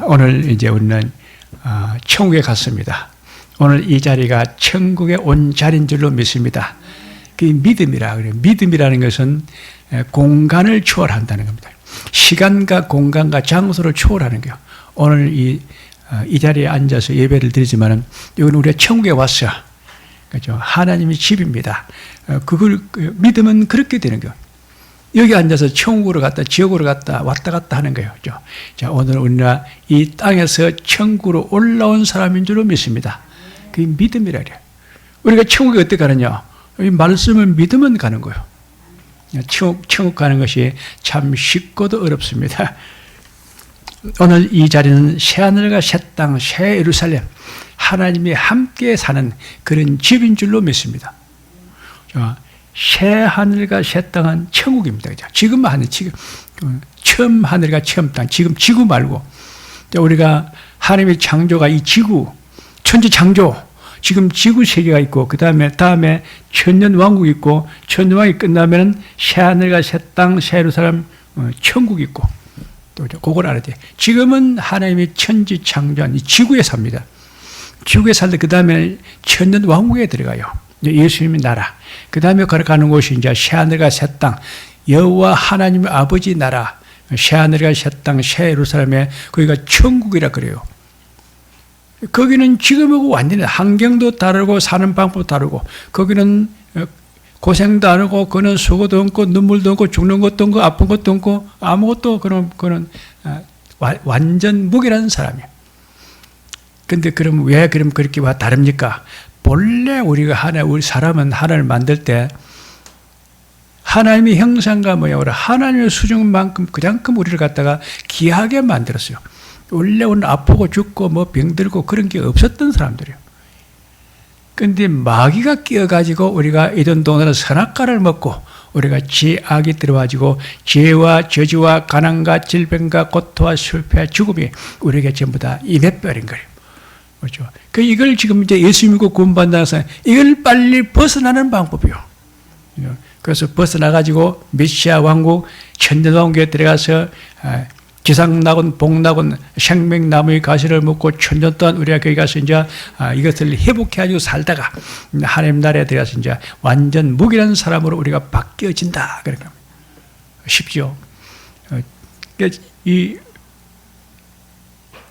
오늘 이제 우리는 천국에 갔습니다. 오늘 이 자리가 천국에 온 자리인 줄로 믿습니다. 그 믿음이라 그래요. 믿음이라는 것은 공간을 초월한다는 겁니다. 시간과 공간과 장소를 초월하는 거예요. 오늘 이 자리에 앉아서 예배를 드리지만은 여기는 우리가 천국에 왔어요. 그렇죠? 하나님의 집입니다. 그걸 믿으면 그렇게 되는 거예요. 여기 앉아서 천국으로 갔다 지옥으로 갔다 왔다 갔다 하는 거예요. 그렇죠? 자, 오늘 우리가 이 땅에서 천국으로 올라온 사람인 줄로 믿습니다. 그게 믿음이라 그래요. 우리가 천국에 어떻게 가느냐? 이 말씀을 믿으면 가는 거예요. 천국 가는 것이 참 쉽고도 어렵습니다. 오늘 이 자리는 새하늘과 새 땅, 새 예루살렘, 하나님이 함께 사는 그런 집인 줄로 믿습니다. 새 하늘과 새 땅은 천국입니다. 지금 하늘, 지금 처음 하늘과 처음 땅, 지금 지구 말고 우리가 하나님의 창조가 이 지구, 천지 창조, 지금 지구 세계가 있고 그 다음에 천년 왕국이 있고 천년 왕국이 끝나면 새 하늘과 새 땅, 새 예루살렘, 천국이 있고 또 그걸 알아야 돼. 지금은 하나님의 천지 창조한 이 지구에 삽니다. 지구에 살때 그 다음에 천년 왕국에 들어가요. 예수님의 나라. 그 다음에 걸어가는 곳이 이제 새하늘과 새 땅, 여호와 하나님의 아버지 나라, 새하늘과 새 땅, 새 예루살렘에 거기가 천국이라 그래요. 거기는 지금하고 완전히 환경도 다르고 사는 방법도 다르고 거기는 고생도 안 하고 그는 수고도 없고 눈물도 없고 죽는 것도 없고 아픈 것도 없고 아무것도 그런 완전 무결한 사람이에요. 근데 그럼 왜 그렇게 다릅니까? 본래 우리 사람은 하나님을 만들 때 하나님의 형상과 모양으로 하나님의 수준만큼 그만큼 우리를 갖다가 귀하게 만들었어요. 원래는 아프고 죽고 병들고 그런 게 없었던 사람들이에요. 근데 마귀가 끼어가지고 우리가 이런 동안에 선악과를 먹고 우리가 죄악이 들어와가지고 죄와 저주와 가난과 질병과 고통과 실패와 죽음이 우리에게 전부 다 임해버린 거예요. 그렇죠? 이걸 지금 이제 예수 믿고 구원받는 사람, 이걸 빨리 벗어나는 방법이요. 그래서 벗어나가지고 메시아 왕국, 천년 왕국에 들어가서 지상낙원, 복낙원, 생명나무의 가시를 먹고 천년 동안 우리가 거기 가서 이제 이것을 회복해가지고 살다가 하나님 나라에 들어가서 이제 완전 무결한 사람으로 우리가 바뀌어진다. 그러니까 쉽죠. 이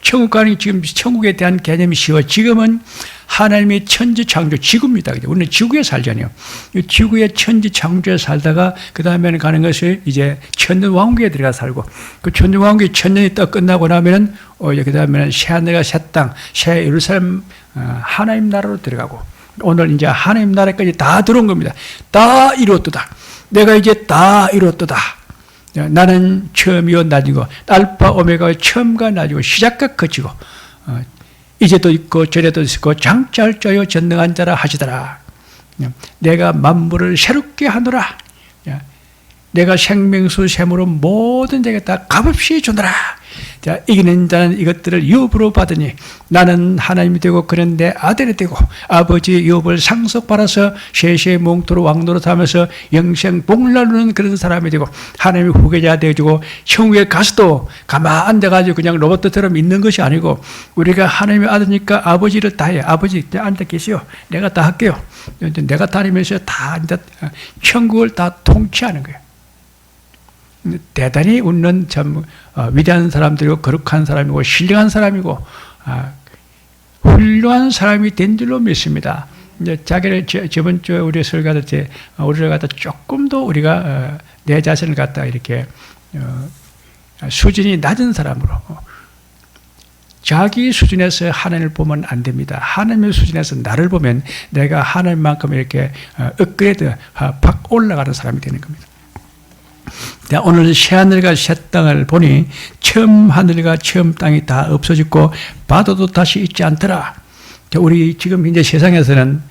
천국 가는 지금 천국에 대한 개념이 쉬워. 지금은 하나님의 천지 창조 지구입니다. 우리는 지구에 살잖아요. 이 지구의 천지 창조에 살다가 그 다음에는 가는 것이 이제 천년 왕국에 들어가 살고 그 천년 왕국이 천년이 딱 끝나고 나면은 그 다음에는 새 하늘과 새 땅, 새 예루살렘 하나님 나라로 들어가고 오늘 이제 하나님 나라까지 다 들어온 겁니다. 다 이루었도다. 내가 이제 다 이루었도다. 나는 처음이요 나중이고 알파 오메가의 처음과 나중이고 시작과 끝이고 이제도 있고 전에도 있고 장차할 자요 전능한 자라 하시더라. 내가 만물을 새롭게 하노라. 내가 생명수 샘으로 모든 자에게 다 값없이 주노라. 자, 이기는 자는 이것들을 유업으로 받으니 나는 하나님이 되고 그는 내 아들이 되고 아버지의 유업을 상속받아서 세세의 몽토로 왕노릇 하면서 영생 복날루는 그런 사람이 되고 하나님의 후계자 되어주고 천국에 가서도 가만 앉아가지고 그냥 로봇처럼 있는 것이 아니고 우리가 하나님의 아들이니까 아버지를 다 해. 아버지 앉아 계세요. 내가 다 할게요. 내가 다니면서 다 이제 천국을 다 통치하는 거예요. 대단히 웃는 참 위대한 사람들이고 거룩한 사람이고 신령한 사람이고 훌륭한 사람이 된 줄로 믿습니다. 이제 자기를 저번 주에 우리 설교할 때 우리를 갖다 조금 더 우리가 내 자신을 갖다 이렇게 수준이 낮은 사람으로 자기 수준에서 하나님을 보면 안 됩니다. 하나님의 수준에서 나를 보면 내가 하나님만큼 이렇게 업그레이드 팍 올라가는 사람이 되는 겁니다. 오늘 새하늘과 새 땅을 보니 처음 하늘과 처음 땅이 다 없어졌고 바다도 다시 있지 않더라. 우리 지금 이제 세상에서는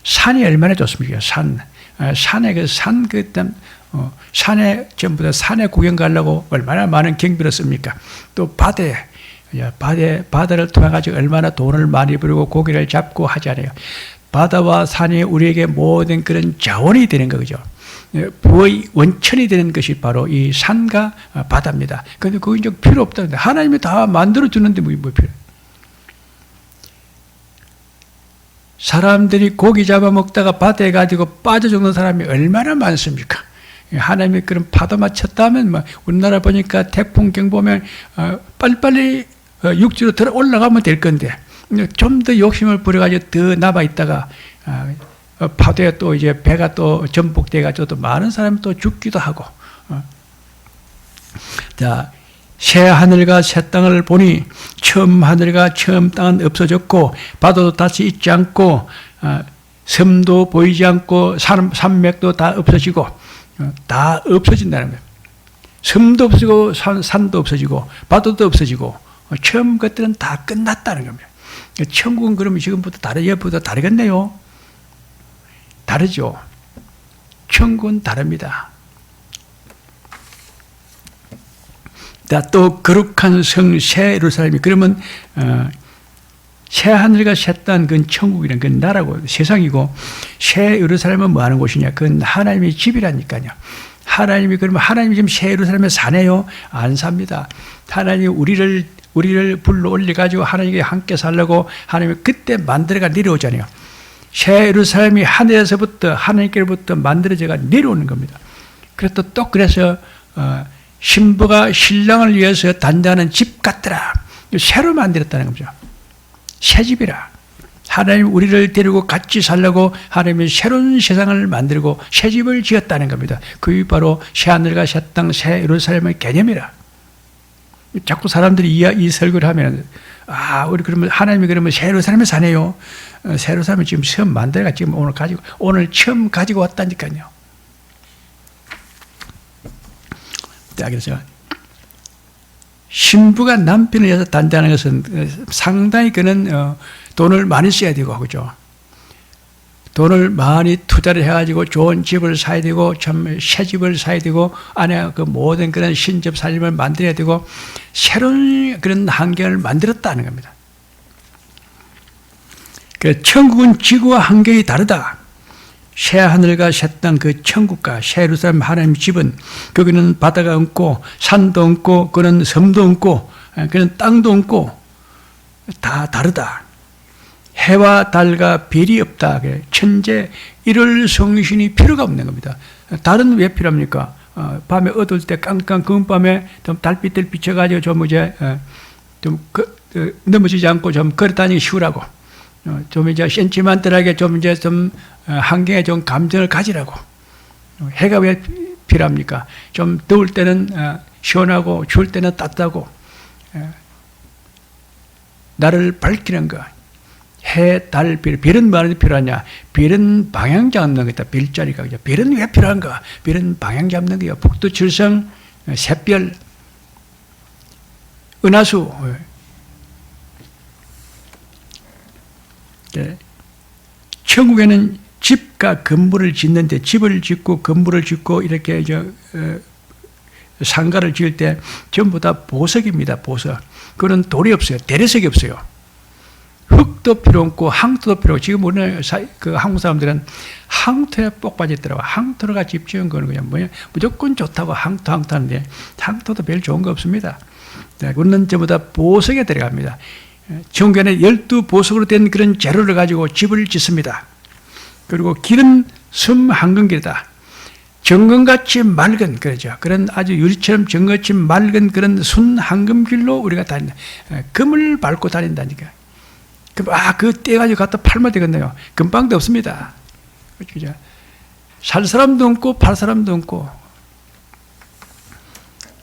산이 얼마나 좋습니까? 산에 전부 다 산에 구경 가려고 얼마나 많은 경비를 씁니까? 또 바다를 통해 가지고 얼마나 돈을 많이 벌고 고기를 잡고 하잖아요. 바다와 산이 우리에게 모든 그런 자원이 되는 거죠. 부의 원천이 되는 것이 바로 이 산과 바다입니다. 그런데 그거 이제 필요 없다는데 하나님이 다 만들어 주는데 뭐 필요? 사람들이 고기 잡아먹다가 바다에 가지고 빠져 죽는 사람이 얼마나 많습니까? 하나님이 그런 파도 맞췄다면 뭐 우리나라 보니까 태풍경 보면 빨리빨리 육지로 들어 올라가면 될 건데 좀 더 욕심을 부려가지고 더 남아 있다가 파도에 또 이제 배가 또 전복돼가지고 또 많은 사람이 또 죽기도 하고. 자, 새 하늘과 새 땅을 보니 처음 하늘과 처음 땅은 없어졌고 바다도 다시 있지 않고 섬도 보이지 않고 산맥도 다 없어지고 다 없어진다는 거예요. 섬도 없어지고 산도 없어지고 바다도 없어지고 처음 것들은 다 끝났다는 겁니다. 천국은 그러면 지금부터 예부터 다르겠네요. 다르죠. 천국은 다릅니다. 또 거룩한 성 새 예루살렘이 그러면 새 하늘과 새 땅 그건 천국이란 그 나라고 세상이고 새 예루살렘은 뭐 하는 곳이냐? 그건 하나님의 집이라니까요. 하나님이 그러면 하나님이 지금 새 예루살렘에 사네요? 안 삽니다. 하나님이 우리를 불러 올려 가지고 하나님과 함께 살려고 하나님이 그때 만들어가 내려오잖아요. 새 예루살렘이 하늘에서부터 하나님께로부터 만들어져가 내려오는 겁니다. 그래서 신부가 신랑을 위해서 단장하는 집 같더라. 새로 만들었다는 거죠. 새 집이라. 하나님 우리를 데리고 같이 살려고 하나님이 새로운 세상을 만들고 새 집을 지었다는 겁니다. 그게 바로 새 하늘과 새 땅, 새 예루살렘의 개념이라. 자꾸 사람들이 이 설교를 하면 우리 그러면 하나님이 그러면 새 예루살렘에 사네요. 새 예루살렘을 지금 처음 만들어가 지금 오늘 처음 가지고 왔다니까요. 그래서 신부가 남편을 위해서 단장하는 것은 상당히 그는 돈을 많이 써야 되고 그죠. 돈을 많이 투자를 해가지고 좋은 집을 사야 되고 참 새 집을 사야 되고 안에 그 모든 그런 신접 살림을 만들어야 되고 새로운 그런 환경을 만들었다는 겁니다. 그 천국은 지구와 환경이 다르다. 새 하늘과 새 땅 그 천국과 새 예루살렘 하나님 집은 거기는 바다가 없고 산도 없고 그런 섬도 없고 그런 땅도 없고 다 다르다. 해와 달과 별이 없다. 천재 일월 성신이 필요가 없는 겁니다. 달은 왜 필요합니까? 밤에 어두울 때 깜깜 검은 밤에 좀 달빛을 비춰가지고 좀 넘어지지 않고 좀 걸어다니기 쉬우라고. 좀 이제 센티멘탈하게 좀 환경에 좀 감정을 가지라고. 해가 왜 필요합니까? 좀 더울 때는 시원하고 추울 때는 따뜻하고 나를 밝히는 거. 해, 달, 별. 별은 뭐하는 데 필요하냐? 별은 방향 잡는 거다. 별자리가. 별은 왜 필요한가? 별은 방향 잡는 거예요. 북두, 칠성, 샛별, 은하수. 네. 천국에는 집과 건물을 짓는데 집을 짓고 건물을 짓고 이렇게 상가를 지을 때 전부 다 보석입니다. 보석. 그건 돌이 없어요. 대리석이 없어요. 흙도 필요 없고 항토도 필요 없고 지금 우리나라 그 한국 사람들은 항토에 뻑 빠졌더라고요. 항토가 집 지은 거는 그냥 무조건 좋다고 항토 하는데 항토도 별 좋은 거 없습니다. 우리는 전부 다 보석에 들어갑니다. 천국에는 12보석으로 된 그런 재료를 가지고 집을 짓습니다. 그리고 길은 섬 한근길이다. 정금같이 맑은 그러죠. 그런 아주 유리처럼 정금같이 맑은 그런 순 한금길로 우리가 다닌다. 금을 밟고 다닌다니까. 그 떼가지고 갖다 팔면 되겠네요. 금방도 없습니다. 그죠? 살 사람도 없고 팔 사람도 없고.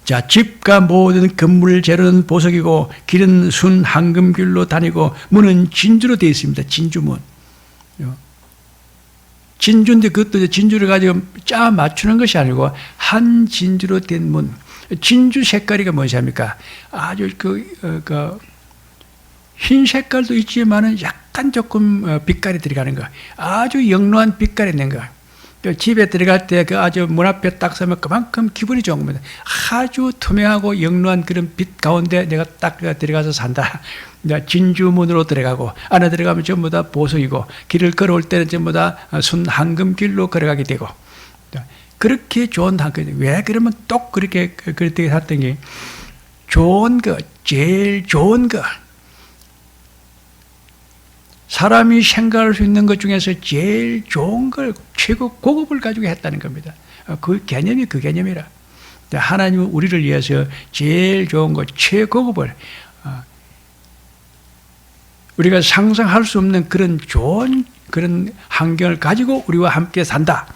자, 집과 모든 건물 재료는 보석이고 길은 순 황금길로 다니고 문은 진주로 되어 있습니다. 진주문. 진주인데 그것도 진주를 가지고 짜 맞추는 것이 아니고 한 진주로 된 문. 진주 색깔이가 무엇입니까? 아주 흰 색깔도 있지만은 약간 조금 빛깔이 들어가는 거. 아주 영롱한 빛깔이 있는 거. 집에 들어갈 때 그 아주 문 앞에 딱 서면 그만큼 기분이 좋은 겁니다. 아주 투명하고 영롱한 그런 빛 가운데 내가 딱 들어가서 산다. 진주문으로 들어가고 안에 들어가면 전부 다 보석이고 길을 걸어올 때는 전부 다 순 황금길로 걸어가게 되고 그렇게 좋은 단계인데 왜 그러면 또 그렇게 했던 게 좋은 거, 제일 좋은 거. 사람이 생각할 수 있는 것 중에서 제일 좋은 걸 최고 고급을 가지고 했다는 겁니다. 그 개념이 그 개념이라. 하나님은 우리를 위해서 제일 좋은 것, 최고급을 우리가 상상할 수 없는 그런 좋은 그런 환경을 가지고 우리와 함께 산다.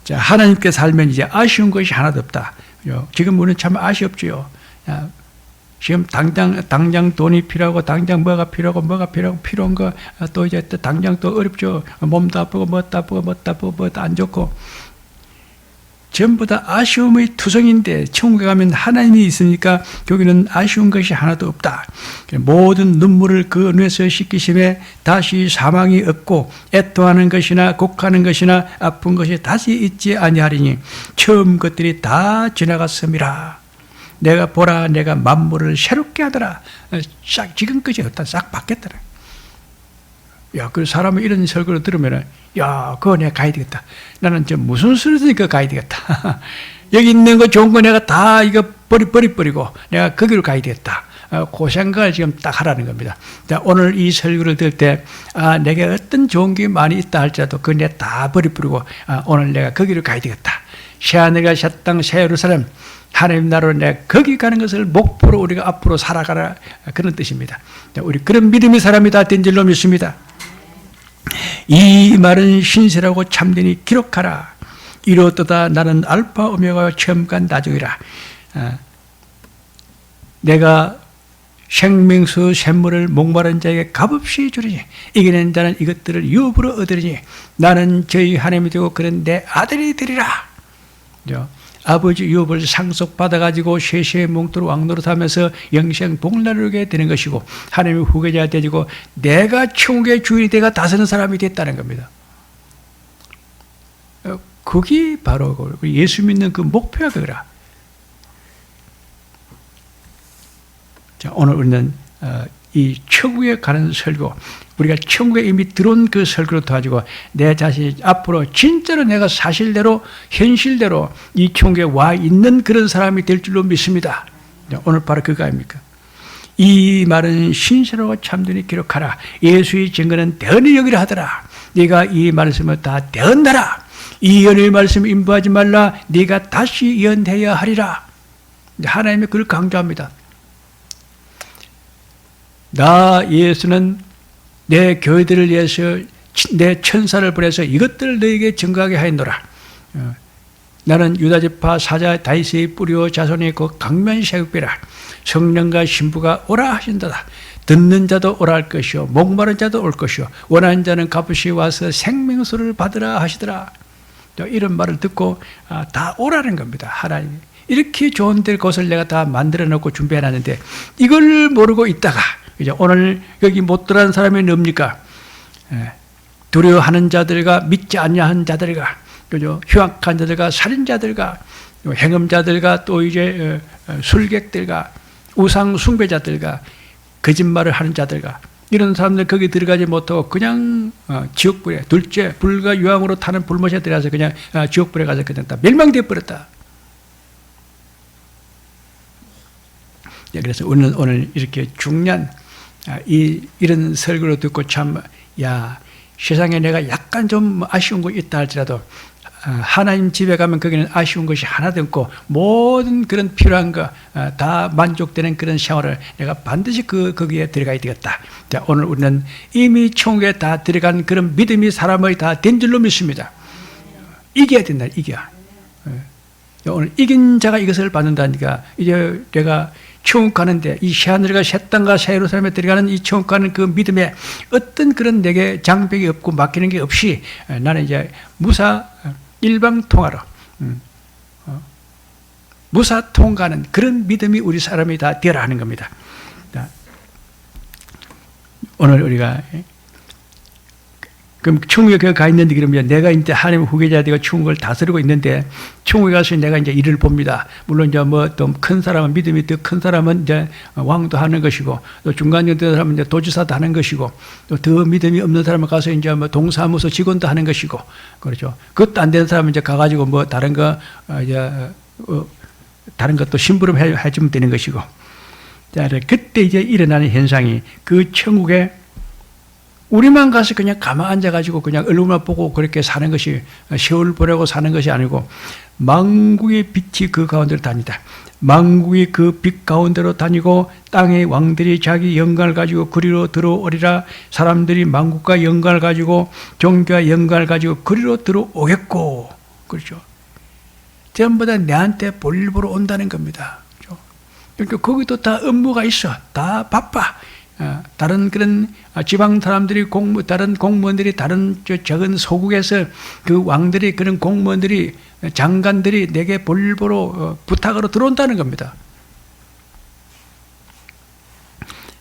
자, 하나님께 살면 이제 아쉬운 것이 하나도 없다. 지금 우리는 참 아쉬웠죠. 지금 당장 돈이 필요하고, 당장 뭐가 필요한 거, 또 이제 또 당장 또 어렵죠. 몸도 아프고, 뭐도 아프고, 뭐도 안 좋고. 전부 다 아쉬움의 투성인데, 천국에 가면 하나님이 있으니까 여기는 아쉬운 것이 하나도 없다. 모든 눈물을 그 눈에서 씻기심에 다시 사망이 없고, 애통하는 것이나 곡하는 것이나 아픈 것이 다시 있지 아니하리니, 처음 것들이 다 지나갔음이라. 내가 보라, 내가 만물을 새롭게 하더라. 싹 지금까지 없다. 싹 바뀌었더라. 야, 그 사람은 이런 설교를 들으면은, 야, 그거 내가 가야 되겠다. 나는 저 무슨 소리니까 가야 되겠다. 여기 있는 거 좋은 거 내가 다 이거 버리고 내가 거기로 가야 되겠다. 그 생각을 지금 딱 하라는 겁니다. 자, 오늘 이 설교를 들을 때, 내게 어떤 좋은 게 많이 있다 할지라도 그거 내가 다 버리고, 오늘 내가 거기로 가야 되겠다. 새하늘과 새 땅, 새 예루살렘, 하나님 나라로 내가 거기 가는 것을 목표로 우리가 앞으로 살아가라. 그런 뜻입니다. 자, 우리 그런 믿음의 사람이 다 된 줄로 믿습니다. 이 말은 신실하고 참되니 기록하라. 이로도다 나는 알파 오메가 처음과 나중이라. 내가 생명수 샘물을 목마른 자에게 값없이 주리니 이기는 자는 이것들을 유업으로 얻으리니 나는 저희 하나님이 되고 그런 내 아들이 되리라. 아버지 유업을 상속받아가지고 쉐쉐의 몽토로 왕노릇하면서 영생 복날르게 되는 것이고 하나님의 후계자가 되고 내가 천국의 주인이 되가 다스리는 사람이 됐다는 겁니다. 그게 바로 예수 믿는 그 목표가 그거라. 자, 오늘 우리는 이 천국에 가는 설교, 우리가 천국에 이미 들어온 그 설교를 도와주고 내 자신이 앞으로 진짜로 내가 사실대로 현실대로 이 천국에 와 있는 그런 사람이 될 줄로 믿습니다. 오늘 바로 그거 아닙니까? 이 말은 신실하고 참되니 기록하라. 예수의 증거는 대언이 여기라 하더라. 네가 이 말씀을 다 대언하라. 이 연의 말씀 인부하지 말라. 네가 다시 예언해야 하리라. 하나님이 그걸 강조합니다. 나 예수는 내 교회들을 위해서 내 천사를 보내서 이것들을 너에게 증거하게 하였노라. 나는 유다지파 사자 다윗의 뿌리오 자손의 그 강면 세우비라. 성령과 신부가 오라 하신다다. 듣는 자도 오라 할 것이요 목마른 자도 올 것이요 원하는 자는 값없이 와서 생명수를 받으라 하시더라. 이런 말을 듣고 다 오라는 겁니다. 하나님이 이렇게 좋은 데 곳을 내가 다 만들어 놓고 준비해 놨는데 이걸 모르고 있다가 이제 오늘 여기 못 들어간 사람이 뭡니까? 두려워하는 자들과 믿지 아니하는 자들과 그죠? 휴학한 자들과 살인자들과 행음자들과 또 이제 술객들과 우상 숭배자들과 거짓말을 하는 자들과 이런 사람들 거기 들어가지 못하고 그냥 지옥불에 둘째 불과 유황으로 타는 불못에 들어가서 그냥 지옥불에 가서 그냥 다 멸망되어 버렸다. 그래서 우리는 오늘 이렇게 중요한 이런 설교를 듣고 참, 야, 세상에 내가 약간 좀 아쉬운 거 있다 할지라도 하나님 집에 가면 거기는 아쉬운 것이 하나도 없고 모든 그런 필요한 거 다 만족되는 그런 생활을 내가 반드시 거기에 들어가야 되겠다. 자, 오늘 우리는 이미 천국에 다 들어간 그런 믿음이 사람의 다 된 줄로 믿습니다. 이겨야 된다, 이겨. 오늘 이긴 자가 이것을 받는다니까 이제 내가 천국 가는데 이 새하늘과 새 땅과 새 예루살렘에 들어가는 이 천국 가는 그 믿음에 어떤 그런 내게 장벽이 없고 막히는 게 없이 나는 이제 일방통하로 무사통가는 그런 믿음이 우리 사람이 다 되어라 하는 겁니다. 오늘 우리가 그럼 천국에 가 있는데 그러면 내가 이제 하나님 후계자 되고 천국을 다스리고 있는데 천국에 가서 내가 이제 일을 봅니다. 물론 이제 뭐 또 큰 사람은 믿음이 더 큰 사람은 이제 왕도 하는 것이고 또 중간 정도 사람은 이제 도지사도 하는 것이고 또 더 믿음이 없는 사람은 가서 이제 뭐 동사무소 직원도 하는 것이고 그렇죠. 그것도 안 되는 사람은 이제 가가지고 뭐 다른 거 이제 다른 것도 심부름 해주면 되는 것이고. 자, 그때 이제 일어나는 현상이 그 천국에 우리만 가서 그냥 가만 앉아가지고 그냥 얼굴만 보고 그렇게 사는 것이 세월 보내고 사는 것이 아니고 만국의 빛이 그 가운데로 다니다. 만국이 그 빛 가운데로 다니고 땅의 왕들이 자기 영광을 가지고 그리로 들어오리라. 사람들이 만국과 영광을 가지고 종교와 영광을 가지고 그리로 들어오겠고. 그렇죠. 전부 다 내한테 볼일 보러 온다는 겁니다. 그렇죠? 그러니까 거기도 다 업무가 있어. 다 바빠. 다른 그런 지방 사람들이 다른 공무원들이 다른 작은 소국에서 그 왕들이 그런 공무원들이 장관들이 내게 볼일 보러 부탁으로 들어온다는 겁니다.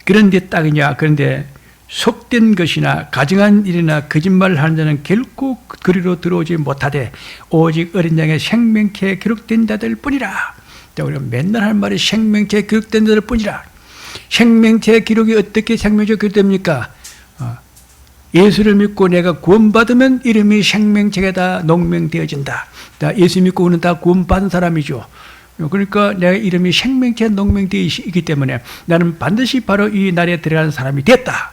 그런데 속된 것이나 가증한 일이나 거짓말을 하는 자는 결코 그리로 들어오지 못하되 오직 어린 양의 생명체에 기록된 자들 뿐이라. 우리가 맨날 하는 말이 생명체에 기록된 자들 뿐이라. 생명체의 기록이 어떻게 생명체에 기록됩니까? 예수를 믿고 내가 구원받으면 이름이 생명책에다 농명되어진다. 예수 믿고 우리는 다 구원받은 사람이죠. 그러니까 내 이름이 생명체에 농명되어 있기 때문에 나는 반드시 바로 이 날에 들어가는 사람이 됐다.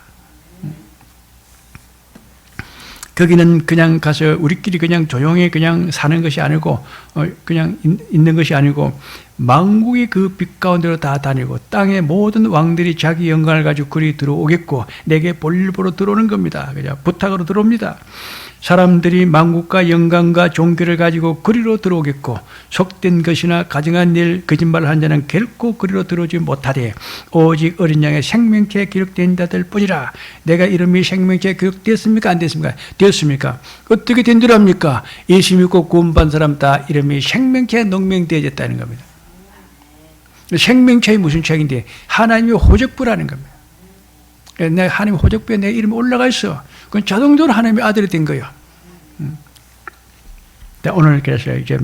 거기는 그냥 가서 우리끼리 그냥 조용히 그냥 사는 것이 아니고 그냥 있는 것이 아니고 만국이 그 빛 가운데로 다 다니고 땅의 모든 왕들이 자기 영광을 가지고 그리 들어오겠고 내게 볼일 보러 들어오는 겁니다. 그냥 부탁으로 들어옵니다. 사람들이 만국과 영광과 종교를 가지고 그리로 들어오겠고 속된 것이나 가증한 일 거짓말을 한 자는 결코 그리로 들어오지 못하되 오직 어린 양의 생명체에 기록된 자들 뿐이라. 내가 이름이 생명체에 기록됐습니까? 안 됐습니까? 되었습니까? 어떻게 된 줄 압니까? 예수 믿고 구원받은 사람 다 이름이 생명체에 농명되어졌다는 겁니다. 생명체의 무슨 책인데 하나님의 호적부라는 겁니다. 내 하나님 호적부에 내 이름이 올라가 있어. 그건 자동적으로 하나님의 아들이 된 거예요. 오늘 그래서 이제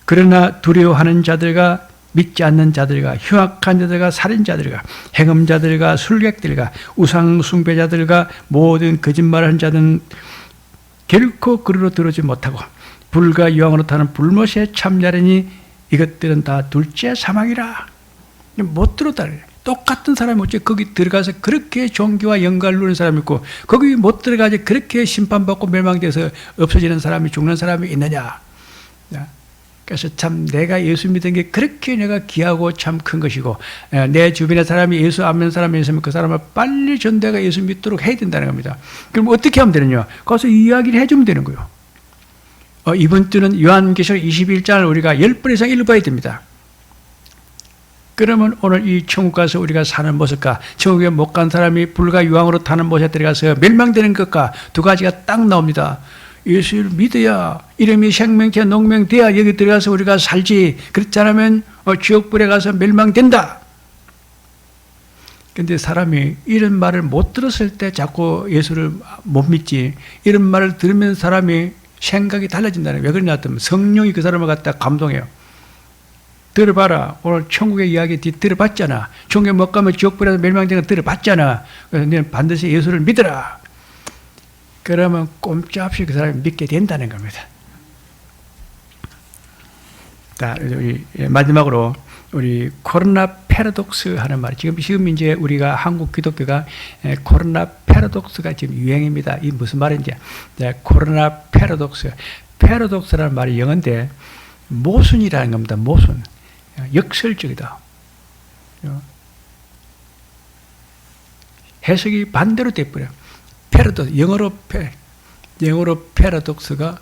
그러나 두려워하는 자들과 믿지 않는 자들과 흉악한 자들과 살인자들과 행음자들과 술객들과 우상 숭배자들과 모든 거짓말하는 자들은 결코 그리로 들어오지 못하고 불과 유황으로 타는 불못에 참자르니 이것들은 다 둘째 사망이라. 못 들었다. 똑같은 사람이 어째 거기 들어가서 그렇게 종교와 영광을 누리는 사람이 있고 거기 못 들어가서 그렇게 심판받고 멸망돼서 없어지는 사람이 죽는 사람이 있느냐. 그래서 참 내가 예수 믿은 게 그렇게 내가 귀하고 참 큰 것이고 내 주변에 사람이 예수 안 믿는 사람이 있으면 그 사람을 빨리 전도가 예수 믿도록 해야 된다는 겁니다. 그럼 어떻게 하면 되느냐. 가서 이야기를 해주면 되는 거예요. 이번 주는 요한계시록 21장을 우리가 10번 이상 읽어봐야 됩니다. 그러면 오늘 이 천국 가서 우리가 사는 모습과 천국에 못 간 사람이 불과 유황으로 타는 못에 들어가서 멸망되는 것과 두 가지가 딱 나옵니다. 예수를 믿어야 이름이 생명체 농명돼야 여기 들어가서 우리가 살지. 그렇지 않으면 지옥불에 가서 멸망된다. 그런데 사람이 이런 말을 못 들었을 때 자꾸 예수를 못 믿지. 이런 말을 들으면 사람이 생각이 달라진다는 거예요. 왜 그러냐 하면 성령이 그 사람을 갖다 감동해요. 들어봐라. 오늘 천국의 이야기 들어봤잖아. 천국에 못 가면 지옥불에서 멸망되는 거 들어봤잖아. 그래서 너는 반드시 예수를 믿어라. 그러면 꼼짝없이 그 사람이 믿게 된다는 겁니다. 자, 마지막으로 우리 코로나 패러독스 하는 말. 지금 이제 우리가 한국 기독교가 코로나 패러독스가 지금 유행입니다. 이 무슨 말인지. 코로나 패러독스. 패러독스라는 말이 영어인데 모순이라는 겁니다. 모순. 역설적이다. 해석이 반대로 돼버려. 패러독스. 영어로 패러독스가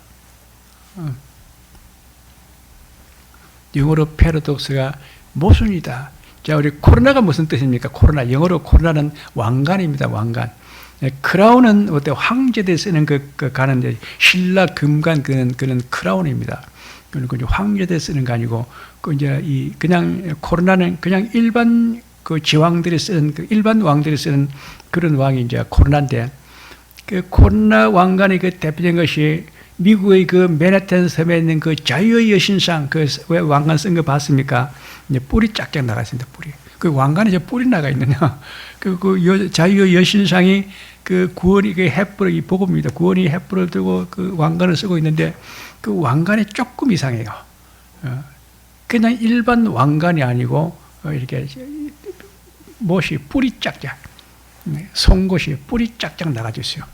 모순이다. 자, 우리 코로나가 무슨 뜻입니까? 코로나. 영어로 코로나는 왕관입니다. 왕관. 크라운은 어때 황제들 쓰는 가는데 신라 금관 그런 크라운입니다. 그리고 황제들 쓰는 거 아니고 그냥 코로나는 그냥 일반 그 지왕들이 쓰는 일반 왕들이 쓰는 그런 왕이 이제 코로나인데 그 코로나 왕관의 그 대표적인 것이 미국의 그 맨해튼 섬에 있는 그 자유의 여신상, 그 왜 왕관 쓴 거 봤습니까? 이제 뿔이 쫙쫙 나가 있습니다. 뿔이. 그 왕관에 저 뿔이 나가 있느냐? 자유의 여신상이 그 구원이 그 횃불을, 이 복음입니다. 구원이 횃불을 들고 그 왕관을 쓰고 있는데 그 왕관이 조금 이상해요. 그냥 일반 왕관이 아니고 이렇게 못이 뿔이 쫙쫙, 송곳이 뿔이 쫙쫙 나가져 있어요.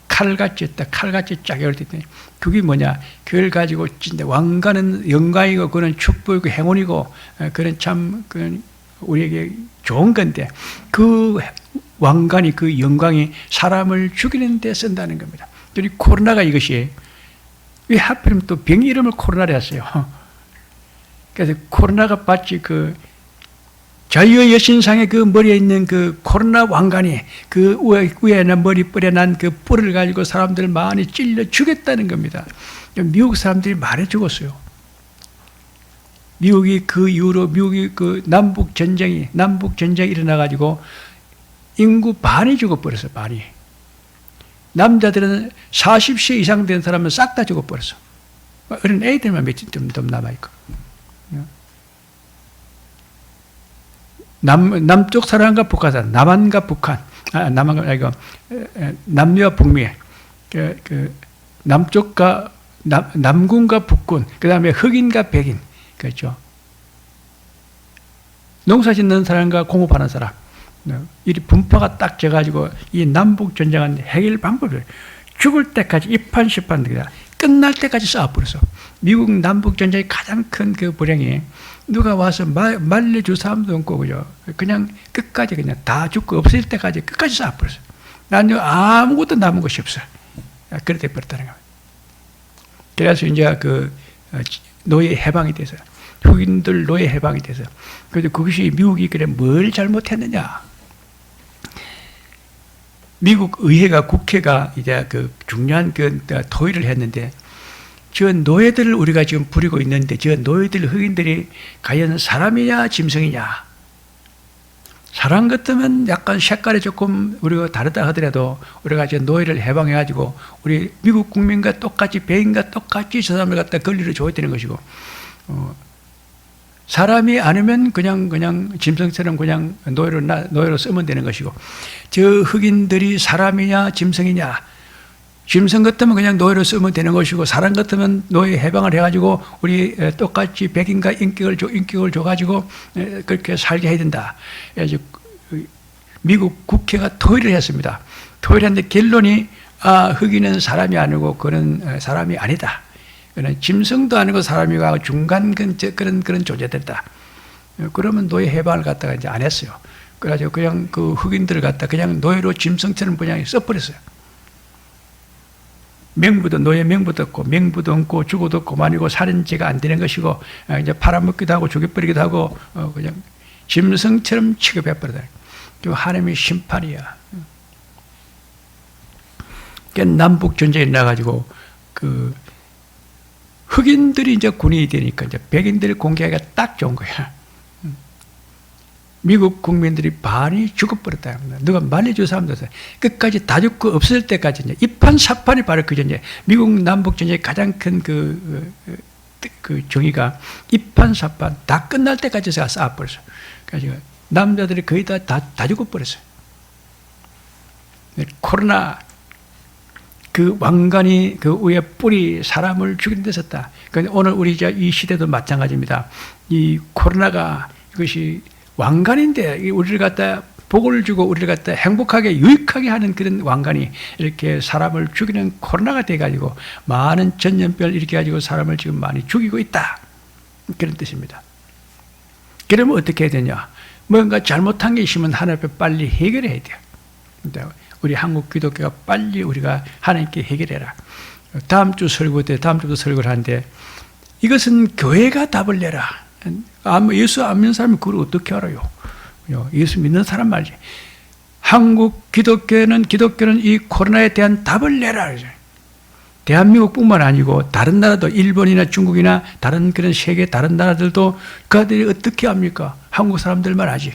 칼같이 있다, 칼같이 쫙 열릴 때, 그게 뭐냐? 그걸 가지고 진짜 왕관은 영광이고, 그는 축복이고, 행운이고, 그는 참, 우리에게 좋은 건데, 그 왕관이, 그 영광이 사람을 죽이는 데 쓴다는 겁니다. 그리고 코로나가 이것이, 왜 하필이면 또 병 이름을 코로나를 했어요? 그래서 코로나가 마치 그 자유의 여신상의 그 머리에 있는 그 코로나 왕관이 그 위에나 머리뿔에 난 그 뿔을 가지고 사람들 많이 찔러 죽였다는 겁니다. 미국 사람들이 많이 죽었어요. 미국이 그 이후로 미국이 그 남북 전쟁이 일어나가지고 인구 반이 죽어버렸어, 반이. 남자들은 40세 이상 된 사람은 싹 다 죽어버렸어. 어린 애들만 며칠 좀 남아있고. 남쪽 사람과 북한 사람, 남한과 북한, 남한과 아니고 남미와 북미, 남쪽과 남군과 북군, 그 다음에 흑인과 백인, 그렇죠. 농사 짓는 사람과 공업하는 사람, 이 분파가 딱 져가지고 이 남북 전쟁은 해결 방법을 죽을 때까지 이판시판 끝날 때까지 싸워버렸어. 미국 남북 전쟁의 가장 큰 그 불행이 누가 와서 말려줄 사람도 없고, 그죠? 그냥 끝까지 그냥 다 죽고 없을 때까지 끝까지 싸워버렸어. 나는 아무것도 남은 것이 없어. 그렇게 돼버렸다는 겁니다. 그래서 이제 그 노예 해방이 돼서, 흑인들 노예 해방이 돼서, 그래서 그것이 미국이 그래 뭘 잘못했느냐? 미국 의회가, 국회가 이제 그 중요한 그 토의를 했는데, 저 노예들을 우리가 지금 부리고 있는데, 저 노예들, 흑인들이 과연 사람이냐, 짐승이냐? 사람 같으면 약간 색깔이 조금 우리가 다르다 하더라도, 우리가 저 노예를 해방해가지고, 우리 미국 국민과 똑같이, 백인과 똑같이 저 사람을 갖다 권리를 줘야 되는 것이고, 사람이 아니면 그냥 짐승처럼 그냥 노예로 쓰면 되는 것이고, 저 흑인들이 사람이냐, 짐승이냐? 짐승 같으면 그냥 노예로 쓰면 되는 것이고, 사람 같으면 노예 해방을 해가지고 우리 똑같이 백인과 인격을 줘가지고 그렇게 살게 해야 된다. 그래서 미국 국회가 토의를 했습니다. 토의를 했는데 결론이 흑인은 사람이 아니고 그는 사람이 아니다. 그는 짐승도 아니고 사람이고 중간 그런 존재들다. 그러면 노예 해방을 갖다가 이제 안 했어요. 그래가지고 그냥 그 흑인들을 갖다 그냥 노예로 짐승처럼 그냥 써버렸어요. 노예 명부도 없고, 명부도 없고, 죽어도 없고, 만이고, 살인죄가 안 되는 것이고, 이제 팔아먹기도 하고, 죽여버리기도 하고, 그냥 짐승처럼 취급해버리다. 그 하나님의 심판이야. 남북 전쟁이 나가지고, 그, 흑인들이 이제 군인이 되니까, 이제 백인들을 공개하기가 딱 좋은 거야. 미국 국민들이 반이 죽어버렸다. 누가 말려줄 사람도 없어요. 끝까지 다 죽고 없을 때까지 이제 이판사판이 바로 그 전에 미국 남북 전쟁의 가장 큰 그 정의가 이판사판 다 끝날 때까지 싸워버렸어요. 그래서 남자들이 거의 다 죽어버렸어요. 코로나 그 왕관이 그 위에 뿔이 사람을 죽이는 데 썼다. 그런데 오늘 우리 이 시대도 마찬가지입니다. 이 코로나가 이것이 왕관인데 우리를 갖다 복을 주고 우리를 갖다 행복하게 유익하게 하는 그런 왕관이 이렇게 사람을 죽이는 코로나가 돼가지고 많은 전염병을 이렇게 가지고 사람을 지금 많이 죽이고 있다. 그런 뜻입니다. 그러면 어떻게 해야 되냐? 뭔가 잘못한 게 있으면 하나님 앞에 빨리 해결해야 돼요. 우리 한국 기독교가 빨리 우리가 하나님께 해결해라. 다음 주도 설교를 하는데 이것은 교회가 답을 내라. 예수 안 믿는 사람이 그걸 어떻게 알아요? 예수 믿는 사람 말이지. 한국 기독교는 이 코로나에 대한 답을 내라. 대한민국뿐만 아니고 다른 나라도 일본이나 중국이나 다른 그런 세계 다른 나라들도 그들이 어떻게 합니까? 한국 사람들만 하지.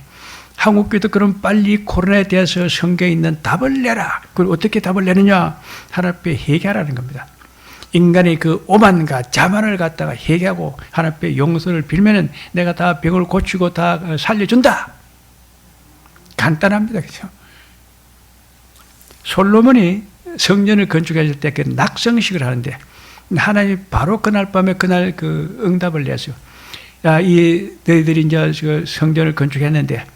한국교도 그럼 빨리 코로나에 대해서 성경에 있는 답을 내라. 그걸 어떻게 답을 내느냐? 하나님 앞에 회개하라는 겁니다. 인간의 그 오만과 자만을 갖다가 회개하고 하나님 앞에 용서를 빌면은 내가 다 병을 고치고 다 살려준다. 간단합니다. 그렇죠? 솔로몬이 성전을 건축했을 때 그 낙성식을 하는데 하나님이 바로 그날 밤에 그날 그 응답을 내었어요. 야, 너희들이 이제 그 성전을 건축했는데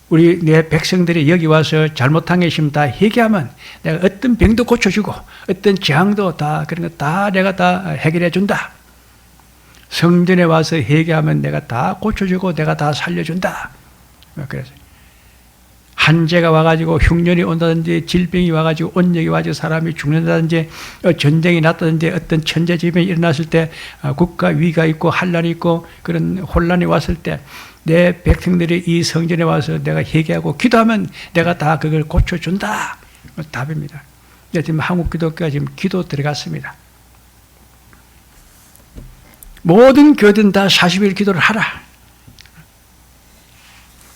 우리 내 백성들이 여기 와서 잘못한 게 있으면 다 회개하면 내가 어떤 병도 고쳐주고 어떤 재앙도 다 그런 거 다 내가 다 해결해 준다. 성전에 와서 회개하면 내가 다 고쳐주고 내가 다 살려준다. 그래서 한재가 와가지고 흉년이 온다든지 질병이 와가지고 온역이 와가지고 사람이 죽는다든지 전쟁이 났다든지 어떤 천재지변이 일어났을 때 국가 위기가 있고 환란이 있고 그런 혼란이 왔을 때 내 백성들이 이 성전에 와서 내가 회개하고 기도하면 내가 다 그걸 고쳐준다. 답입니다. 지금 한국 기독교가 지금 기도 들어갔습니다. 모든 교회들은 다 40일 기도를 하라.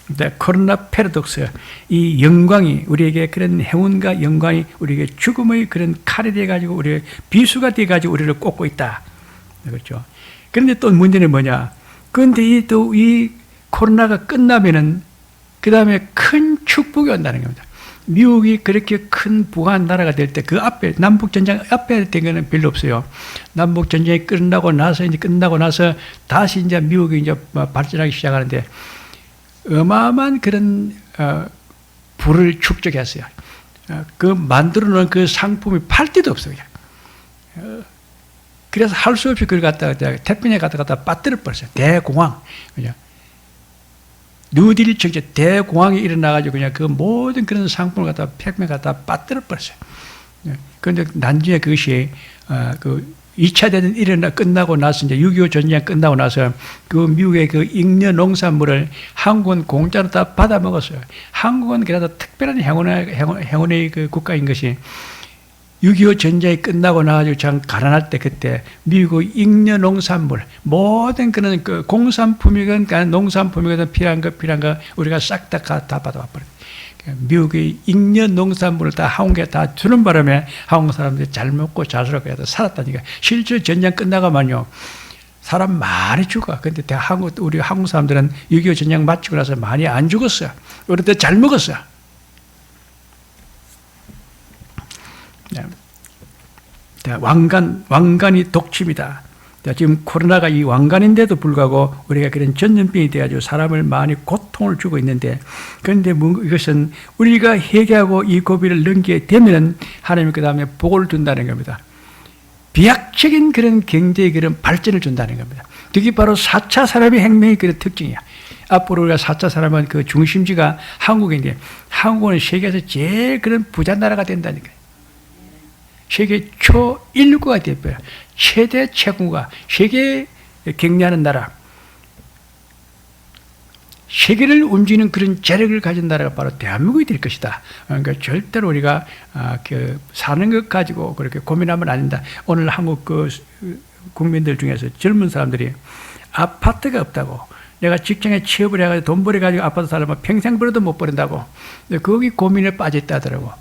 근데 코로나 패러독스, 이 영광이 우리에게 그런 행운과 영광이 우리에게 죽음의 그런 칼이 돼가지고 우리의 비수가 돼가지고 우리를 꽂고 있다. 그렇죠. 그런데 또 문제는 뭐냐? 그런데 이 코로나가 끝나면은 그 다음에 큰 축복이 온다는 겁니다. 미국이 그렇게 큰 부한 나라가 될 때 그 앞에 남북전쟁 앞에 된 거는 별로 없어요. 남북전쟁이 끝나고 나서 다시 이제 미국이 이제 발전하기 시작하는데 어마어마한 그런 부를 축적했어요. 그 만들어 놓은 그 상품이 팔 데도 없어요. 그래서 할 수 없이 그걸 갖다가 태평양에 갖다 빠뜨려 버렸어요. 대공황. 그냥 뉴딜 정책 대공황이 일어나가지고 그냥 그 모든 그런 상품을 갖다 태평양에 갖다 빠뜨려 버렸어요. 그런데 나중에 그것이 그 2차 대전 끝나고 나서 이제 6.25 전쟁 끝나고 나서 그 미국의 그 잉여 농산물을 한국은 공짜로 다 받아 먹었어요. 한국은 그래도 특별한 행운의 그 국가인 것이 6.25 전쟁이 끝나고 나가지고 참 가난할 때 그때 미국 잉여 농산물 모든 그런 그 공산품이건 농산품이건 필요한 거 우리가 싹 다 받아와 버렸어요. 미국의 잉여 농산물을 다 한국에 다 주는 바람에 한국 사람들이 잘 먹고 잘 살았다니까. 실제 전쟁 끝나가면요 사람 많이 죽어. 근데 우리 한국 사람들은 6.25 전쟁 마치고 나서 많이 안 죽었어요. 그런데 잘 먹었어요. 왕관이 독침이다. 지금 코로나가 이 왕관인데도 불구하고 우리가 그런 전염병이 되어가지고 사람을 많이 고통을 주고 있는데, 그런데 이것은 우리가 회개하고 이 고비를 넘게 되면 하나님이 그 다음에 복을 준다는 겁니다. 비약적인 그런 경제의 그런 발전을 준다는 겁니다. 그게 바로 4차 산업혁명의 그런 특징이야. 앞으로 우리가 4차 산업은 그 중심지가 한국인데, 한국은 세계에서 제일 그런 부자 나라가 된다니까요. 세계 초일구가 되어요. 최대 채무가 세계에 경리하는 나라, 세계를 움직이는 그런 재력을 가진 나라가 바로 대한민국이 될 것이다. 그러니까 절대로 우리가 사는 것 가지고 그렇게 고민하면 안 된다. 오늘 한국 국민들 중에서 젊은 사람들이 아파트가 없다고, 내가 직장에 취업을 해가지고 돈 벌어가지고 아파트 살려면 평생 벌어도 못 버린다고, 거기 고민에 빠져있다 하더라고.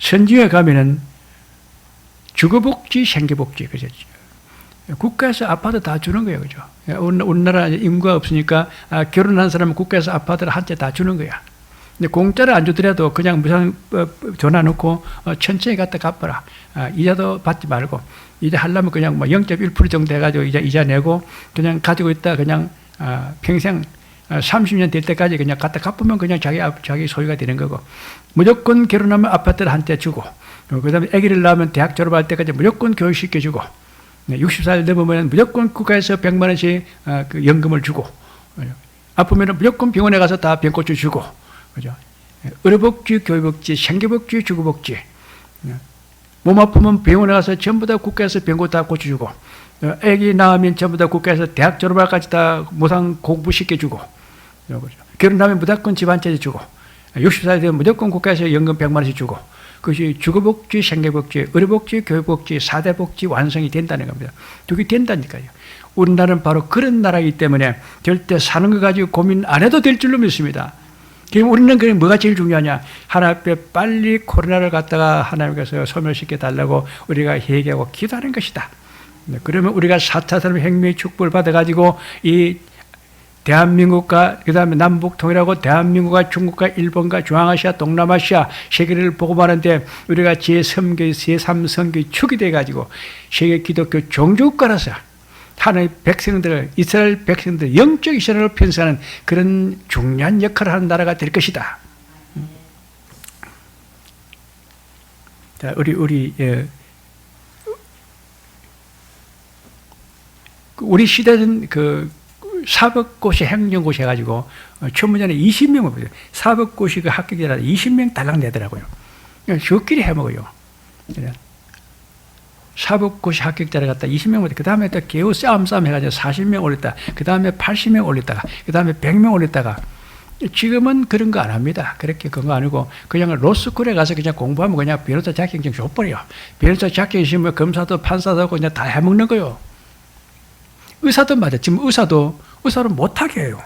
선지에 가면은 주거복지, 생계복지, 그죠? 국가에서 아파트 다 주는 거예요, 그죠? 우리나라 인구가 없으니까 결혼한 사람은 국가에서 아파트를 한 채 다 주는 거야. 근데 공짜를 안 주더라도 그냥 무상 전화 놓고 천천히 갖다 갚아라. 이자도 받지 말고, 이자 하려면 그냥 뭐 0.1% 정도 해가지고 이자 내고 그냥 가지고 있다 그냥 평생 30년 될 때까지 그냥 갖다 갚으면 그냥 자기 소유가 되는 거고, 무조건 결혼하면 아파트를 한 채 주고, 그 다음에 아기를 낳으면 대학 졸업할 때까지 무조건 교육시켜주고, 60살 넘으면 무조건 국가에서 100만 원씩 그 연금을 주고, 아프면 무조건 병원에 가서 다 병고치 주고, 그죠? 의료복지, 교육복지, 생계복지, 주거복지. 몸 아프면 병원에 가서 전부 다 국가에서 병고 다 고쳐주고, 아기 낳으면 전부 다 국가에서 대학 졸업할까지 다 무상 공부시켜주고, 결혼하면 무조건 집 한 채 주고, 60살 되면 무조건 국가에서 연금 100만 원씩 주고, 그것이 주거복지, 생계복지, 의료복지, 교육복지, 4대 복지 완성이 된다는 겁니다. 그게 된다니까요. 우리나라는 바로 그런 나라이기 때문에 절대 사는 거 가지고 고민 안 해도 될 줄로 믿습니다. 그럼 우리는 그게 뭐가 제일 중요하냐? 하나님 앞에 빨리 코로나를 갖다가 하나님께서 소멸시켜 달라고 우리가 회개하고 기도하는 것이다. 그러면 우리가 4차 산업혁명의 축복을 받아가지고 이 대한민국과 그 다음에 남북통일하고 대한민국과 중국과 일본과 중앙아시아, 동남아시아 세계를 복음하는데 우리가 제3교의 제3선교의 축이 돼가지고 세계 기독교 종주국가라서 하나님의 백성들을, 이스라엘 백성들 영적 이스라엘로 편성하는 그런 중요한 역할을 하는 나라가 될 것이다. 자, 우리 시대는 그 사법고시 행정고시 해가지고 천문전에 20명을 보죠. 사법고시 그 합격자라 20명 달랑 내더라고요. 저끼리 해먹어요. 사법고시 합격자를 갖다 20명 올렸다. 그 다음에 또 개우 싸움 해가지고 40명 올렸다. 그 다음에 80명 올렸다가, 그 다음에 100명 올렸다가. 지금은 그런 거 안 합니다. 그렇게 그런 거 아니고 그냥 로스쿨에 가서 그냥 공부하면 그냥 변호사 자격증 줘버려요. 변호사 자격증 있으면 검사도 판사도 그냥 다 해먹는 거요. 의사도 맞아. 지금 의사를 못하게 해요.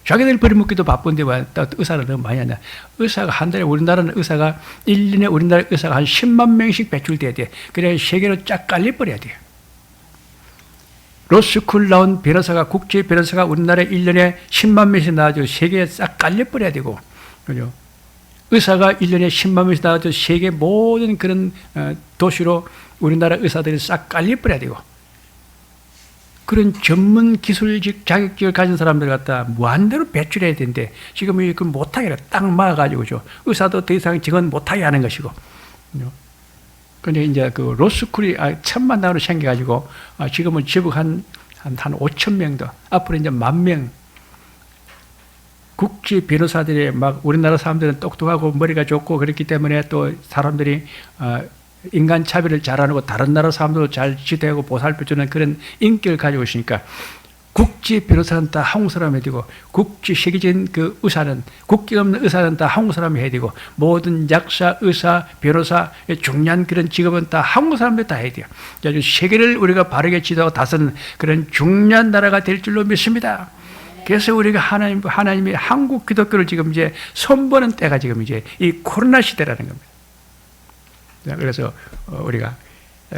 자기들 버리먹기도 바쁜데 왜 의사를 너무 많이 하냐. 의사가 한 달에, 우리나라는 의사가 1년에 우리나라 의사가 한 10만 명씩 배출돼야 돼. 그래야 세계로 쫙 깔려버려야 돼요. 로스쿨 나온 변호사가, 국제 변호사가 우리나라에 1년에 10만 명씩 나와서 세계에 싹 깔려버려야 되고, 그죠? 의사가 1년에 10만 명씩 나와서 세계 모든 그런 도시로 우리나라 의사들이 싹 깔려버려야 되고, 그런 전문 기술직 자격증을 가진 사람들 갖다 무한대로 배출해야 되는데 지금 이거 못하게 딱 막아가지고 의사도 더 이상 직원 못하게 하는 것이고. 근데 이제 그 로스쿨이 1,000만 단으로 생겨가지고 지금은 지부 한 5천 명도, 앞으로 이제 10,000명. 국제 변호사들이 막 우리나라 사람들은 똑똑하고 머리가 좋고 그렇기 때문에 또 사람들이 인간 차별을 잘 안 하고 다른 나라 사람들도 잘 지도하고 보살펴주는 그런 인격을 가지고 있으니까 국제 변호사는 다 한국 사람 해야 되고 국제 세계적인 그 의사는, 국경 없는 의사는 다 한국 사람이 해야 되고 모든 약사, 의사, 변호사 중요한 그런 직업은 다 한국 사람들 다 해야 돼요. 아주 세계를 우리가 바르게 지도하고 다스리는 그런 중요한 나라가 될 줄로 믿습니다. 그래서 우리가 하나님이 한국 기독교를 지금 이제 손보는 때가 지금 이제 이 코로나 시대라는 겁니다. 그래서 우리가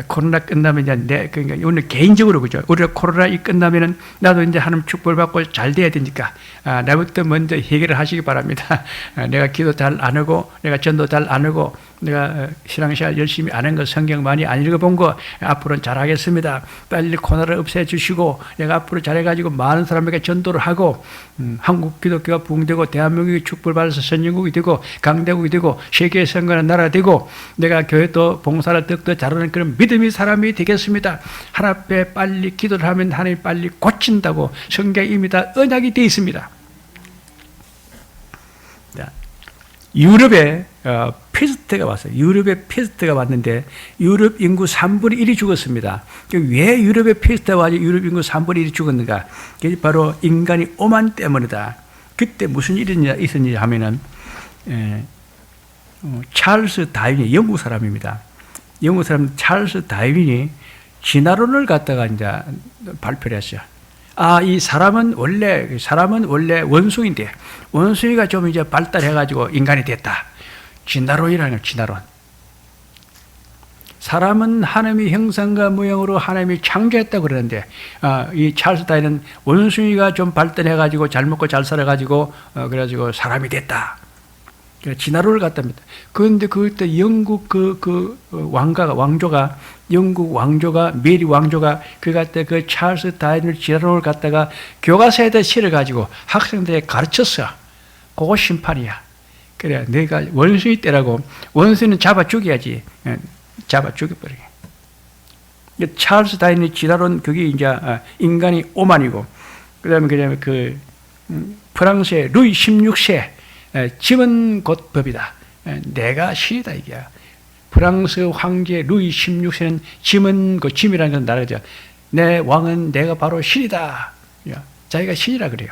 코로나 끝나면 이제 그러니까 오늘 개인적으로 그죠. 우리가 코로나 끝나면은 나도 이제 하나님 축복을 받고 잘 돼야 되니까 나부터 먼저 해결을 하시기 바랍니다. 내가 기도 잘 안 하고, 내가 전도 잘 안 하고, 내가 신앙생활 열심히 안 한 거, 성경 많이 안 읽어본 거 앞으로는 잘하겠습니다. 빨리 코로나를 없애주시고 내가 앞으로 잘해가지고 많은 사람에게 전도를 하고 한국 기독교가 부흥되고 대한민국이 축복을 받아서 선진국이 되고 강대국이 되고 세계에 선거하는 나라가 되고 내가 교회도 봉사를 더욱더 잘하는 그런 믿음의 사람이 되겠습니다. 하나님 앞에 빨리 기도를 하면 하나님이 빨리 고친다고 성경에 이미 다 언약이 되어 있습니다. 유럽에 패스트가 왔어요. 유럽에 패스트가 왔는데 유럽 인구 3분의 1이 죽었습니다. 왜 유럽에 패스트가 와서 유럽 인구 3분의 1이 죽었는가? 그게 바로 인간이 오만 때문이다. 그때 무슨 일이 있었냐 하면은 찰스 다윈이 영국 사람입니다. 영국 사람 찰스 다윈이 진화론을 갖다가 이제 발표를 했어요. 이 사람은 원래 원숭이인데 원숭이가 좀 이제 발달해가지고 인간이 됐다. 진화론이라는 거예요. 진화론. 사람은 하나님의 형상과 모형으로 하나님이 창조했다고 그러는데 이 찰스 다윈은 원숭이가 좀 발달해가지고 잘 먹고 잘 살아가지고 그래가지고 사람이 됐다. 진화론을 갖답니다. 그런데 그때 영국 영국 왕조가 메리 왕조가 그 찰스 다윈을 진화론을 갖다가 교과서에다 실어가지고 학생들에게 가르쳤어. 그거 심판이야. 그래, 내가 원숭이 때라고 원숭이는 잡아 죽여야지. 잡아 죽여버리게. 찰스 다윈의 진화론 그게 이제 인간이 오만이고, 그다음에 프랑스의 루이 16세 짐은 곧 법이다. 내가 신이다 이게야. 프랑스 황제 루이 16세는 짐은 그 짐이라는 건 나라죠. 내 왕은 내가 바로 신이다. 자기가 신이라 그래요.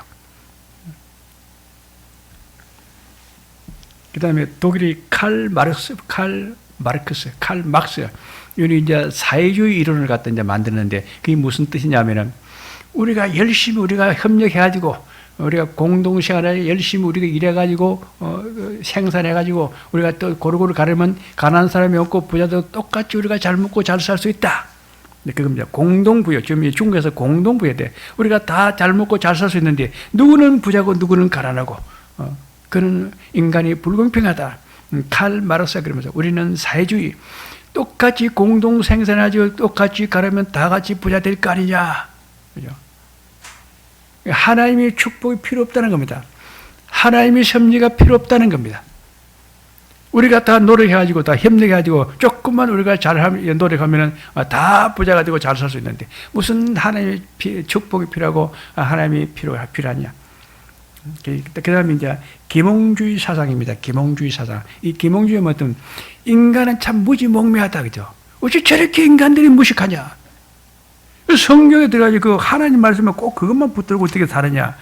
그다음에 독일이 칼 막스. 이분이 이제 사회주의 이론을 갖다 이제 만드는데 그게 무슨 뜻이냐면은 우리가 열심히 우리가 협력해가지고 우리가 공동생활에 열심히 우리가 일해가지고 생산해가지고 우리가 또 고루고루 가려면 가난한 사람이 없고 부자도 똑같이 우리가 잘 먹고 잘 살 수 있다. 그겁니다. 공동부여. 지금 중국에서 공동부여돼. 우리가 다 잘 먹고 잘 살 수 있는데 누구는 부자고 누구는 가난하고 그는 인간이 불공평하다. 칼 마르크스가 그러면서 우리는 사회주의 똑같이 공동 생산하지 똑같이 가려면 다 같이 부자 될 거 아니냐. 그죠? 하나님의 축복이 필요 없다는 겁니다. 하나님의 섭리가 필요 없다는 겁니다. 우리가 다 노력해가지고 다 협력해가지고 조금만 우리가 노력하면은 다 부자가 되고 잘 살 수 있는데 무슨 하나님의 축복이 필요하고 하나님이 필요하냐. 그 다음에 이제 계몽주의 사상입니다. 계몽주의 사상. 이 계몽주의는 어떤 인간은 참 무지몽매하다. 그죠? 어찌 저렇게 인간들이 무식하냐? 성경에 들어가지고 그 하나님 말씀에 꼭 그것만 붙들고 어떻게 사느냐?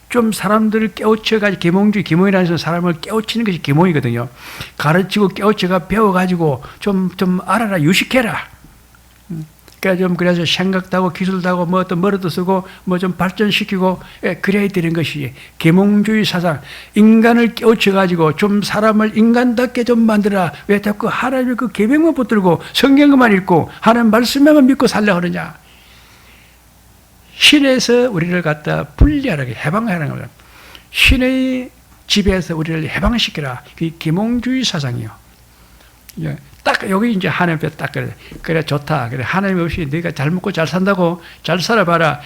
좀 사람들을 깨우쳐가지고 계몽이라는 것은 사람을 깨우치는 것이 계몽이거든요. 가르치고 깨우쳐가 배워가지고 좀 알아라, 유식해라. 그러니까 그래서 생각도 하고 기술도 하고 뭐 어떤 머리도 쓰고 뭐 좀 발전시키고 그래야 되는 것이 계몽주의 사상. 인간을 깨우쳐가지고 좀 사람을 인간답게 좀 만들어라. 왜 자꾸 하나님의 그 계명만 붙들고 성경만 읽고 하나님 말씀만 믿고 살려고 하느냐. 신에서 우리를 갖다 분리하게 해방하는 겁니다. 신의 지배에서 우리를 해방시키라. 그게 계몽주의 사상이요. 딱 여기 이제 하나님 앞에 딱 그래 좋다. 그래 하나님 없이 네가 잘 먹고 잘 산다고 잘 살아봐라.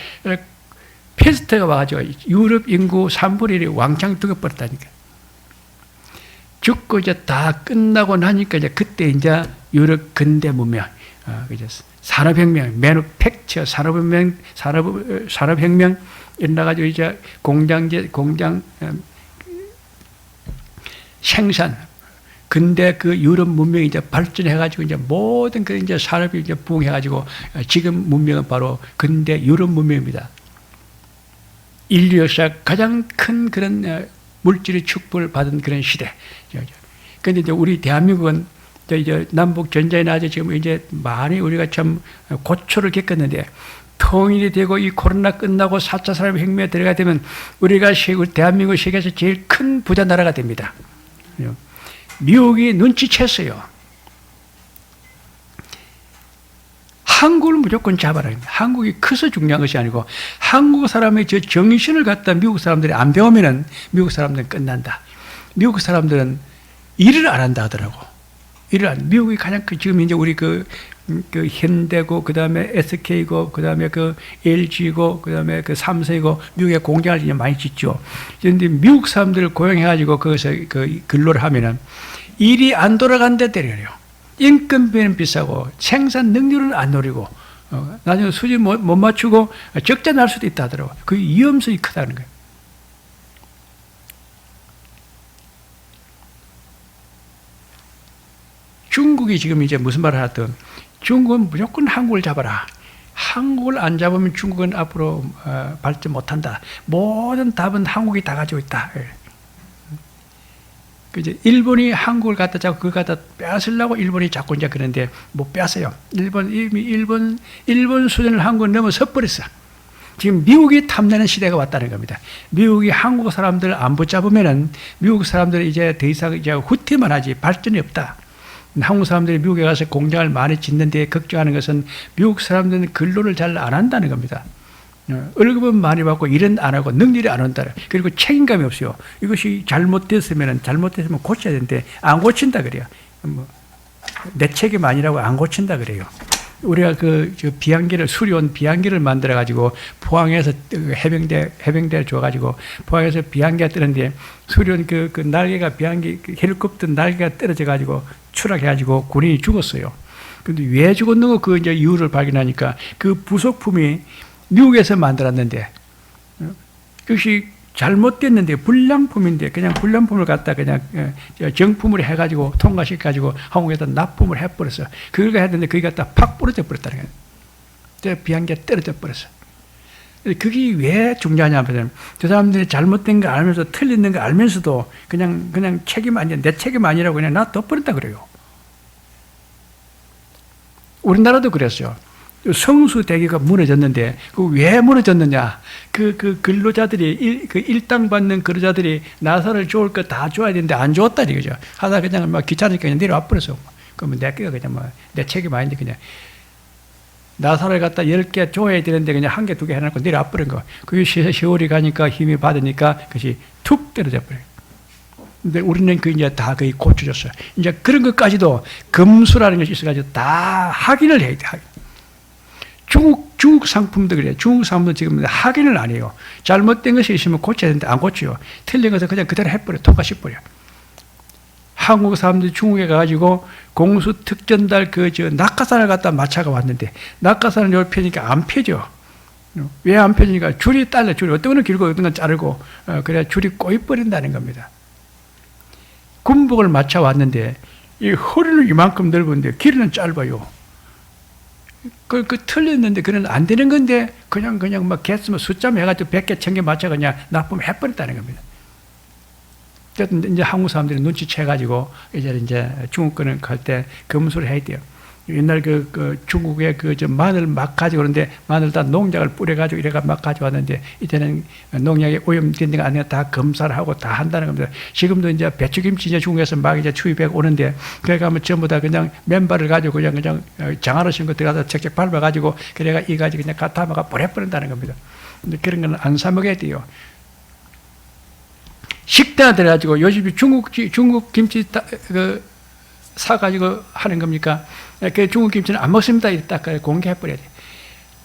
패스트가 와가지고 유럽 인구 3분의 1이 왕창 죽어버렸다니까. 죽고 이제 다 끝나고 나니까 이제 그때 이제 유럽 근대 문명, 산업혁명, 매뉴팩처 산업혁명 일어나가지고 이제 공장 생산. 근데 그 유럽 문명이 이제 발전해가지고 이제 모든 그 이제 산업이 이제 부흥해가지고 지금 문명은 바로 근대 유럽 문명입니다. 인류 역사 가장 큰 그런 물질의 축복을 받은 그런 시대. 그런데 이제 우리 대한민국은 이제 남북 전쟁이 나서 지금 이제 많이 우리가 참 고초를 겪었는데 통일이 되고 이 코로나 끝나고 4차 산업혁명에 들어가게 되면 우리가 대한민국 세계에서 제일 큰 부자 나라가 됩니다. 미국이 눈치챘어요. 한국을 무조건 잡아라. 한국이 커서 중요한 것이 아니고 한국 사람의 저 정신을 갖다 미국 사람들이 안 배우면은 미국 사람들은 끝난다. 미국 사람들은 일을 안 한다 하더라고. 미국이 가장 지금 이제 우리 그 현대고 그다음에 SK고 그다음에 그 LG고 그다음에 그 삼성이고 미국에 공장을 이제 많이 짓죠. 그런데 미국 사람들을 고용해가지고 거기서 그 근로를 하면은 일이 안 돌아간다 때려요. 인건비는 비싸고 생산 능률은 안 노리고 나중에 수준 못 맞추고 적자 날 수도 있다 하더라고. 그 위험성이 크다는 거예요. 중국이 지금 이제 무슨 말을 하든 중국은 무조건 한국을 잡아라. 한국을 안 잡으면 중국은 앞으로 발전 못한다. 모든 답은 한국이 다 가지고 있다. 이제 일본이 한국을 갖다 잡고 그걸 갖다 빼앗으려고 일본이 자꾸 이제 그런데 못 빼앗어요. 일본 수준을 한국은 넘어서 버렸어. 지금 미국이 탐내는 시대가 왔다는 겁니다. 미국이 한국 사람들 안 붙잡으면은 미국 사람들이 이제 더 이상 이제 후퇴만 하지 발전이 없다. 한국 사람들이 미국에 가서 공장을 많이 짓는데 걱정하는 것은 미국 사람들은 근로를 잘 안 한다는 겁니다. 월급은 많이 받고 일은 안 하고 능률이 안 온다. 그리고 책임감이 없어요. 이것이 잘못됐으면 고쳐야 되는데 안 고친다 그래요. 내 책임 아니라고 안 고친다 그래요. 우리가 비행기를 수리온 비행기를 만들어 가지고 포항에서 해병대를 줘 가지고 포항에서 비행기가 뜨는데 수리온 그 날개가 비행기 헬리콥터 날개가 떨어져 가지고 추락해 가지고 군인이 죽었어요. 근데 왜 죽었는가 그 이제 이유를 발견하니까 그 부속품이 미국에서 만들었는데 그것이 잘못됐는데 불량품인데 그냥 불량품을 갖다 그냥 정품으로 해가지고 통과시켜가지고 한국에다 납품을 해버렸어. 그걸 해야 되는데 그게 갖다 팍 부러져 버렸다는 거예요. 비행기가 떨어져 버렸어. 그게 왜 중요하냐면 저 사람들이 잘못된 거 알면서 틀린 거 알면서도 그냥 책임 아니야, 내 책임 아니라고 그냥 나 덮어버린다 그래요. 우리나라도 그랬어요. 성수대교가 무너졌는데 그 왜 무너졌느냐? 그 근로자들이 그 일당 받는 근로자들이 나사를 좋을 거 다 줘야 되는데 안 줬다 이거죠. 하다 그냥 막 귀찮으니까 그냥 내려와 버렸어. 그러면 내가 그냥 뭐 내 책임 아닌데 그냥 나사를 갖다 10개 줘야 되는데 그냥 1개, 2개 해놓고 내려와 버린 거. 그게 세월이 가니까 힘이 받으니까 그것이 툭 떨어져 버려요. 근데 우리는 그 이제 다 거의 고쳐졌어요. 이제 그런 것까지도 검수라는 것이 있어가지고 다 확인을 해야 돼. 중국 상품도 그래요. 중국 상품도 지금 확인을 안 해요. 잘못된 것이 있으면 고쳐야 되는데 안 고쳐요. 틀린 것은 그냥 그대로 해버려. 통과시켜버려. 한국 사람들이 중국에 가가지고 공수 특전달 낙하산을 갖다 마차가 왔는데 낙하산을 여기 펴니까 안 펴져. 왜 안 펴지니까 줄이 딸려. 줄이 어떤 건 길고 어떤 건 자르고 그래야 줄이 꼬여버린다는 겁니다. 군복을 마차 왔는데 이 허리는 이만큼 넓은데 길이는 짧아요. 그 틀렸는데 그는 안 되는 건데 그냥 막 개수면 숫자만 해가지고 100개, 1000개 맞춰 그냥 납품 해버렸다는 겁니다. 이제 한국 사람들이 눈치채가지고 이제 중국 거는 갈 때 검수를 해야 돼요. 옛날 중국에 마늘 막 가지고 오는데 마늘 다 농약을 뿌려가지고 이래가 막 가져왔는데 이제는 농약에 오염된 데가 아니라 다 검사를 하고 다 한다는 겁니다. 지금도 이제 배추김치 이제 중국에서 막 이제 수입해 오는데 그래 가면 전부 다 그냥 맨발을 가지고 그냥 장화로 신고 들어가서 척척 밟아가지고 그래가 이 가지 그냥 갖다 막아 버려버린다는 겁니다. 근데 그런 건 안 사 먹어야 돼요. 식당에 들어가지고 요즘 중국 김치 사가지고 하는 겁니까? 그 중국 김치는 안 먹습니다. 이렇게 딱 공개해버려야 돼.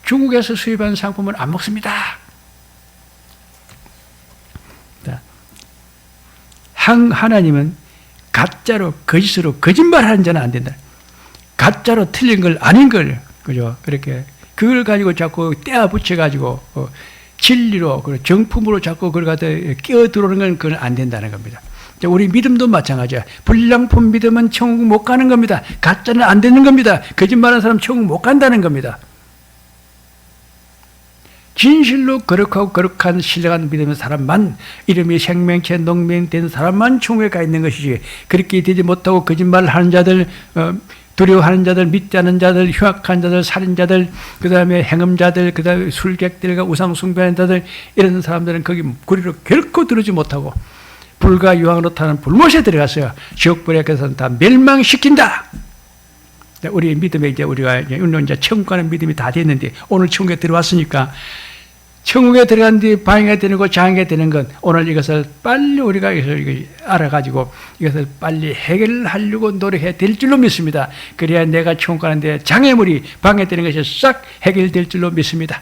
중국에서 수입한 상품은 안 먹습니다. 하나님은 가짜로, 거짓으로, 거짓말하는 자는 안 된다. 가짜로 틀린 걸 아닌 걸, 그죠? 그렇게, 그걸 가지고 자꾸 떼어 붙여가지고, 진리로, 정품으로 자꾸 그걸 갖다 끼어 들어오는 건 그건 안 된다는 겁니다. 우리 믿음도 마찬가지야. 불량품 믿으면 천국 못 가는 겁니다. 가짜는 안 되는 겁니다. 거짓말하는 사람 천국 못 간다는 겁니다. 진실로 거룩하고 거룩한 신령한 믿음의 사람만, 이름이 생명체 농민된 사람만 천국에 가 있는 것이지, 그렇게 되지 못하고 거짓말을 하는 자들, 두려워하는 자들, 믿지 않는 자들, 흉악한 자들, 살인자들, 그 다음에 행음자들, 그 다음에 술객들과 우상 숭배하는 자들, 이런 사람들은 거기 구리로 결코 들어오지 못하고 불과 유황으로 타는 불못에 들어갔어요. 지옥불에 그것은 다 멸망시킨다. 우리 믿음에 이제 우리가 이제 천국 가는 믿음이 다 됐는데 오늘 천국에 들어왔으니까 천국에 들어간 뒤 방해가 되는 것, 장애가 되는 건 오늘 이것을 빨리 우리가 알아가지고 이것을 빨리 해결하려고 노력해야 될 줄로 믿습니다. 그래야 내가 천국 가는데 장애물이 방해되는 것이 싹 해결될 줄로 믿습니다.